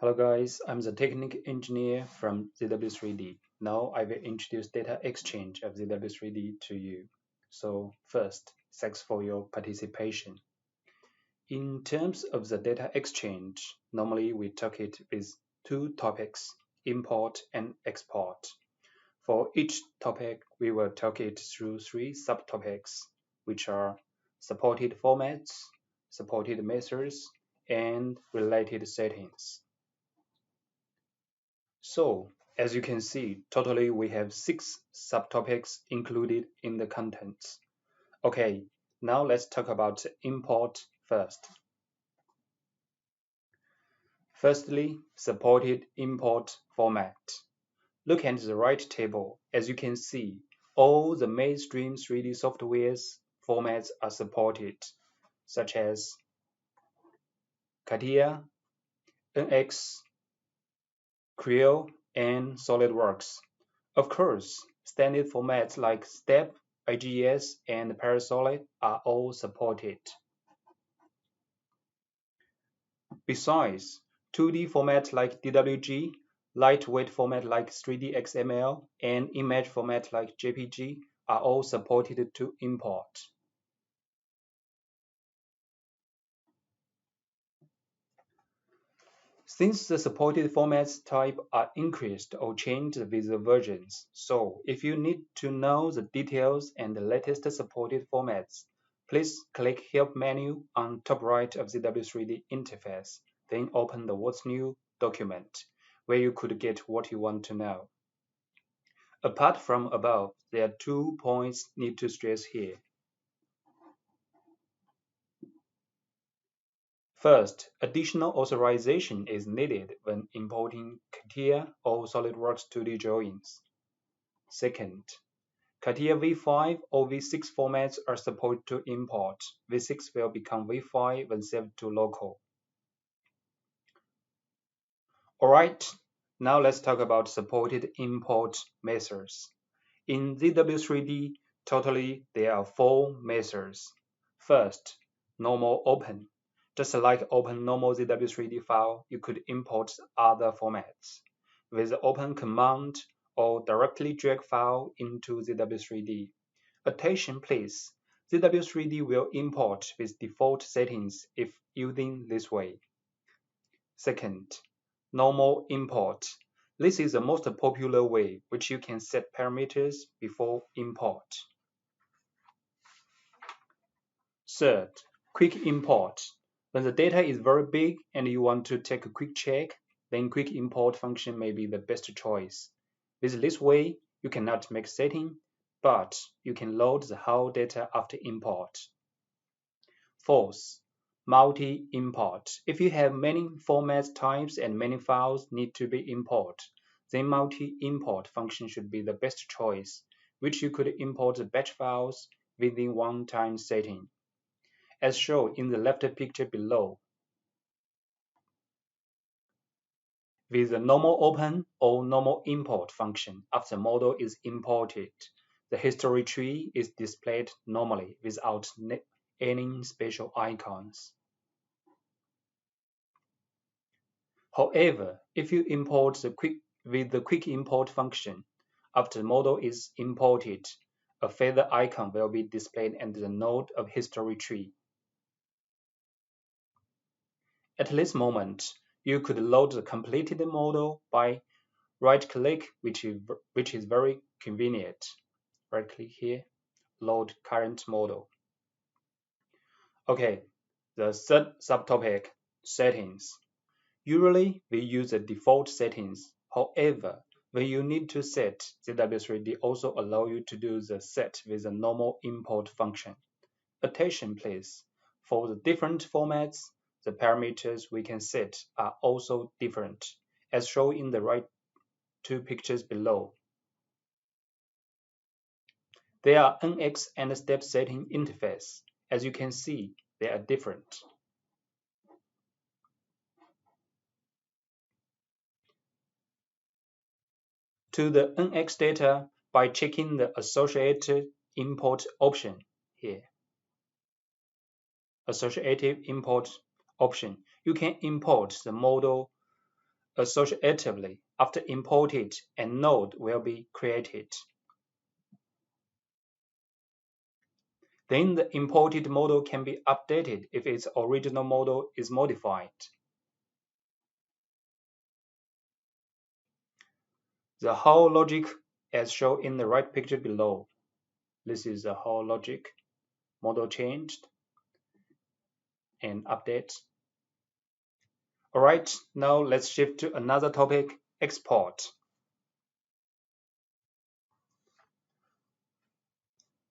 Hello guys, I'm the technical engineer from ZW3D. Now I will introduce data exchange of ZW3D to you. So first, thanks for your participation. In terms of the data exchange, normally we talk it with two topics, import and export. For each topic, we will talk it through three subtopics, which are supported formats, supported methods, and related settings. So, as you can see, totally we have 6 subtopics included in the contents. Okay, now let's talk about import first. Firstly, supported import format. Look at the right table. As you can see, all the mainstream 3D software's formats are supported, such as CAD, NX, Creo, and SolidWorks. Of course, standard formats like STEP, IGS, and Parasolid are all supported. Besides, 2D formats like DWG, lightweight format like 3D XML, and image format like JPG are all supported to import. Since the supported formats type are increased or changed with the versions, so if you need to know the details and the latest supported formats, please click Help menu on top right of the W3D interface, then open the What's New document, where you could get what you want to know. Apart from above, there are 2 points need to stress here. First, additional authorization is needed when importing CATIA or SolidWorks 2D drawings. Second, CATIA V5 or V6 formats are supported to import. V6 will become V5 when saved to local. Alright, now let's talk about supported import methods. In ZW3D, totally there are 4 methods. First, normal open. Just like open normal ZW3D file, you could import other formats. With the open command or directly drag file into ZW3D. Attention please, ZW3D will import with default settings if using this way. Second, normal import. This is the most popular way, which you can set parameters before import. Third, quick import. When the data is very big and you want to take a quick check, then quick import function may be the best choice. With this way, you cannot make setting, but you can load the whole data after import. Fourth, multi-import. If you have many format types and many files need to be imported, then multi-import function should be the best choice, which you could import the batch files within one-time setting as shown in the left picture below. With the normal open or normal import function after the model is imported, the history tree is displayed normally without any special icons. However, if you import with the quick import function, after the model is imported, a feather icon will be displayed at the node of history tree. At this moment, you could load the completed model by right-click, which is very convenient. Right-click here, load current model. Okay, the third subtopic, settings. Usually, we use the default settings. However, when you need to set, ZW3D also allow you to do the set with a normal import function. Attention please, for the different formats, the parameters we can set are also different, as shown in the right 2 pictures below. There are NX and step setting interface. As you can see, they are different. To the NX data by checking the associated import option here. Associative import option. You can import the model associatively after imported, a node will be created. Then the imported model can be updated if its original model is modified. The whole logic as shown in the right picture below. This is the whole logic. Model changed and update. Alright, now let's shift to another topic, export.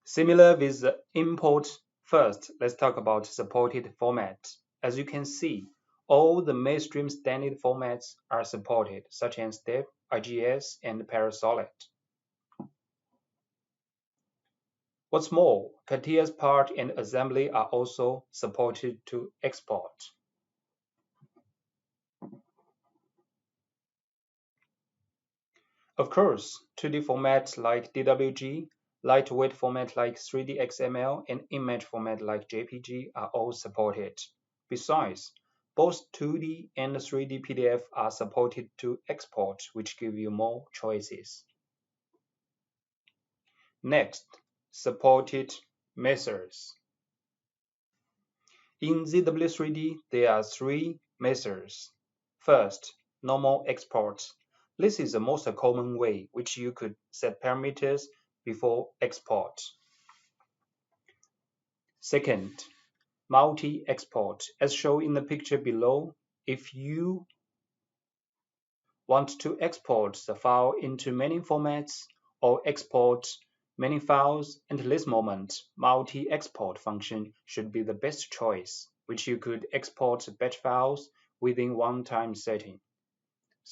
Similar with the import, first let's talk about supported formats. As you can see, all the mainstream standard formats are supported, such as STEP, IGS, and Parasolid. What's more, CATIA's part and assembly are also supported to export. Of course, 2D formats like DWG, lightweight format like 3D XML, and image format like JPG are all supported. Besides, both 2D and 3D PDF are supported to export, which give you more choices. Next, supported methods. In ZW3D, there are three methods. First, normal export. This is the most common way which you could set parameters before export. Second, multi-export. As shown in the picture below, if you want to export the file into many formats or export many files at this moment, multi-export function should be the best choice, which you could export batch files within one-time setting.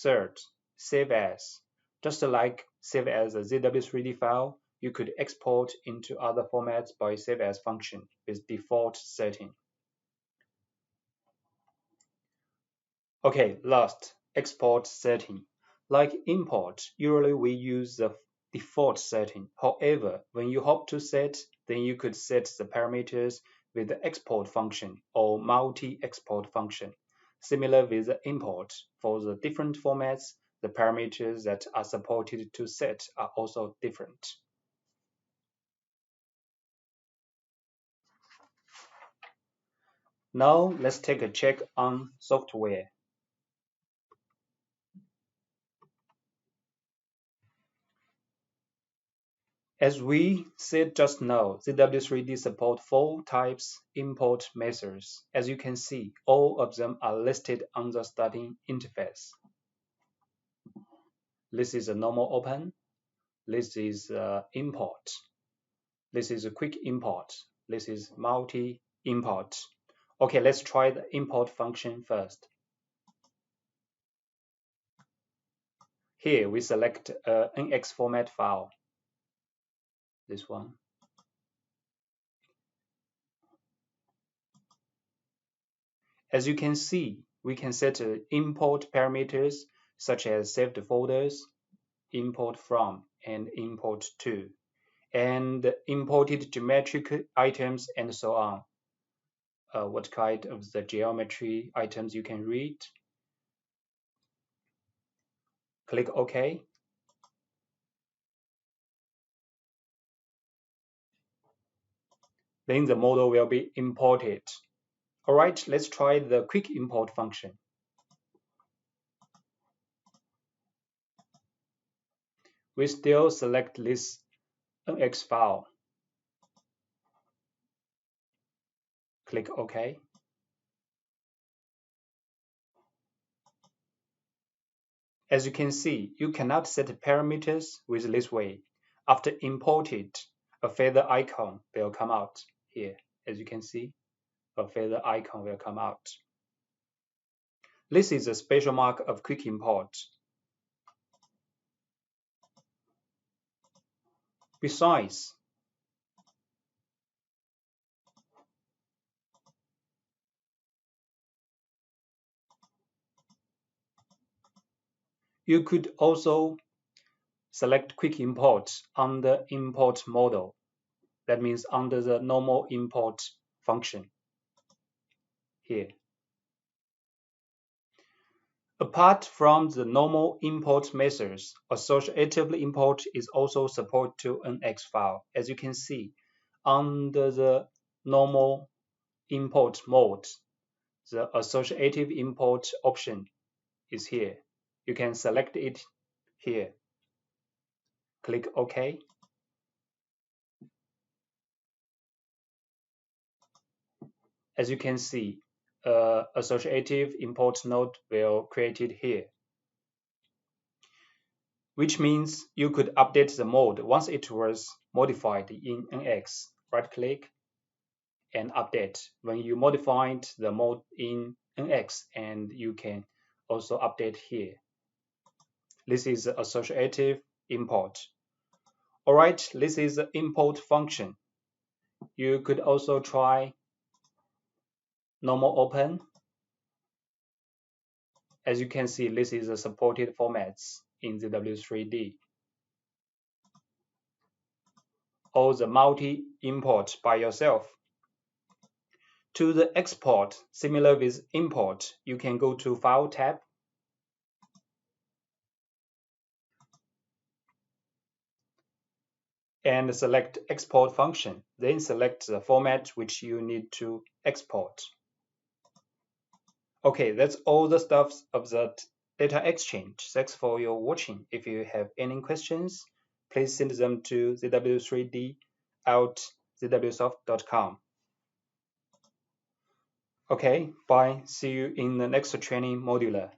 Third, save as. Just like save as a ZW3D file, you could export into other formats by save as function with default setting. Okay, last, export setting. Like import, usually we use the default setting. However, when you hope to set, then you could set the parameters with the export function or multi-export function. Similar with the import, for the different formats, the parameters that are supported to set are also different. Now let's take a check on software. As we said just now, ZW3D support 4 types import methods. As you can see, all of them are listed on the starting interface. This is a normal open. This is import. This is a quick import. This is multi-import. Okay, let's try the import function first. Here we select a NX format file. This one. As you can see, we can set import parameters such as saved folders, import from, and import to, and imported geometric items and so on. What kind of the geometry items you can read. Click OK. Then the model will be imported. Alright, let's try the quick import function. We still select this NX file. Click OK. As you can see, you cannot set parameters with this way. After imported, a feather icon will come out here. As you can see, a feather icon will come out. This is a special mark of quick import. Besides, you could also select quick import under import model. That means under the normal import function here. Apart from the normal import methods, associative import is also supported to NX file. As you can see, under the normal import mode, the associative import option is here. You can select it here. Click OK. As you can see, associative import node will created here, which means you could update the mode once it was modified in NX. Right-click and update when you modified the mode in NX, and you can also update here. This is the associative import. Alright, this is the import function. You could also try normal open. As you can see, this is the supported formats in ZW3D. Or the multi-import by yourself. To the export, similar with import, you can go to File tab and select Export function. Then select the format which you need to export. Okay, that's all the stuff of the data exchange. Thanks for your watching. If you have any questions, please send them to ZW3D at ZWSOFT.com. Okay, bye. See you in the next training modular.